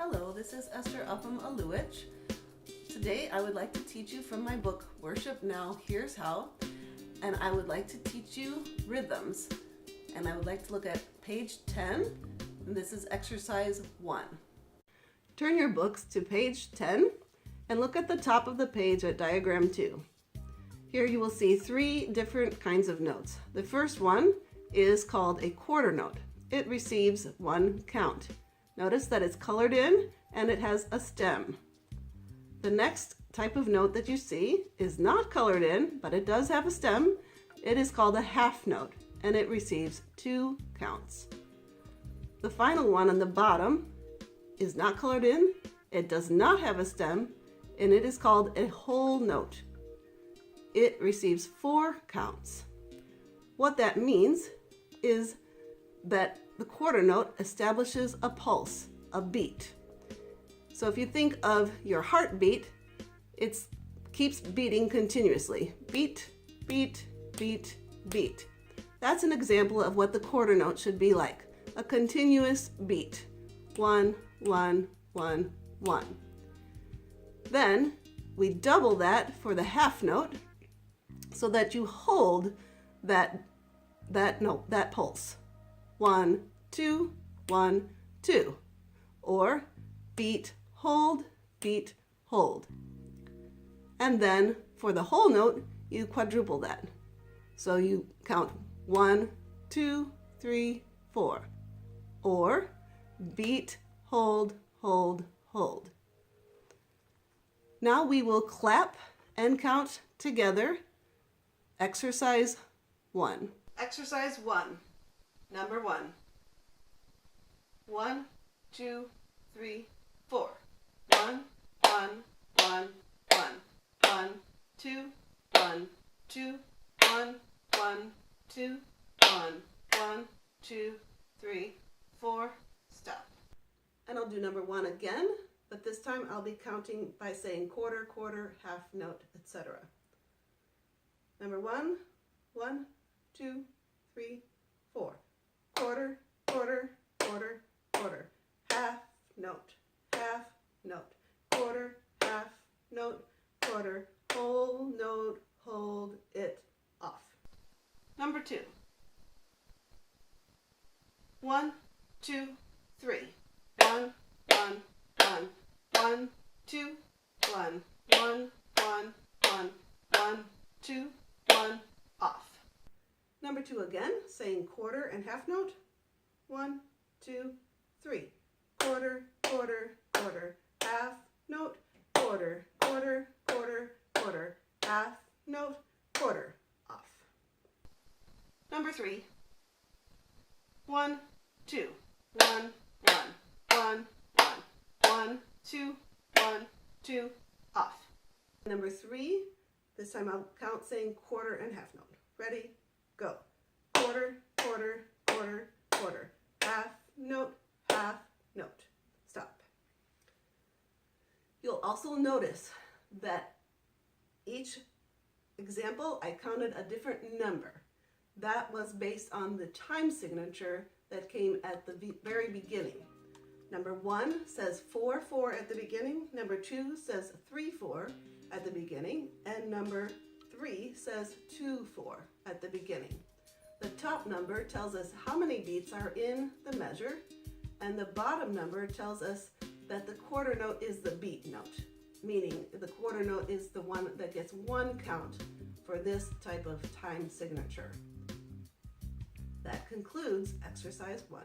Hello, this is Esther Upham Aluich. Today I would like to teach you from my book, Worship Now, Here's How, and I would like to teach you rhythms. And I would like to look at page 10, and this is exercise 1. Turn your books to page 10 and look at the top of the page at diagram 2. Here you will see 3 different kinds of notes. The first one is called a quarter note. It receives 1 count. Notice that it's colored in and it has a stem. The next type of note that you see is not colored in, but it does have a stem. It is called a half note and it receives 2 counts. The final one on the bottom is not colored in, it does not have a stem, and it is called a whole note. It receives 4 counts. What that means is that the quarter note establishes a pulse, a beat. So if you think of your heartbeat, it keeps beating continuously. Beat, beat, beat, beat. That's an example of what the quarter note should be like. A continuous beat. 1, 1, 1, 1. Then we double that for the half note so that you hold that note, that pulse. 1, 2, 1, 2. Or beat, hold, beat, hold. And then for the whole note, you quadruple that. So you count 1, 2, 3, 4. Or beat, hold, hold, hold. Now we will clap and count together. Exercise 1. Exercise 1. Number 1. 1, 2, 3, 4. 1, 1, 1, 1. 1, 2, 1, 2, 1, 1, 2, 1, 1, 2, 3, 4. Stop. And I'll do number 1 again, but this time I'll be counting by saying quarter, quarter, half note, etc. Number 1, 1, 2, 3, 4. Quarter, quarter, quarter, quarter. Half note, quarter, half note, quarter, whole note, hold it off. Number 2. 1, 2, 3. 1, 1, 1. 1, 2, 1. 1, 1, 1. 1, 2, 1. Off. Number 2 again, saying quarter and half note. 1, 2, 3. Quarter, quarter, quarter. Half note, quarter, quarter, quarter, quarter. Half note, quarter. Off. Number 3. 1, 2. 1, 1. 1, 1. 1, 2, 1, 2. Off. Number 3. This time I'll count saying quarter and half note. Ready? Go. Quarter, quarter, quarter, quarter. Half note, half note. Stop. You'll also notice that each example I counted a different number. That was based on the time signature that came at the very beginning. Number 1 says 4, 4 at the beginning. Number 2 says 3, 4 at the beginning. And number 3 says 2, 4 at the beginning. The top number tells us how many beats are in the measure, and the bottom number tells us that the quarter note is the beat note, meaning the quarter note is the one that gets 1 count for this type of time signature. That concludes exercise 1.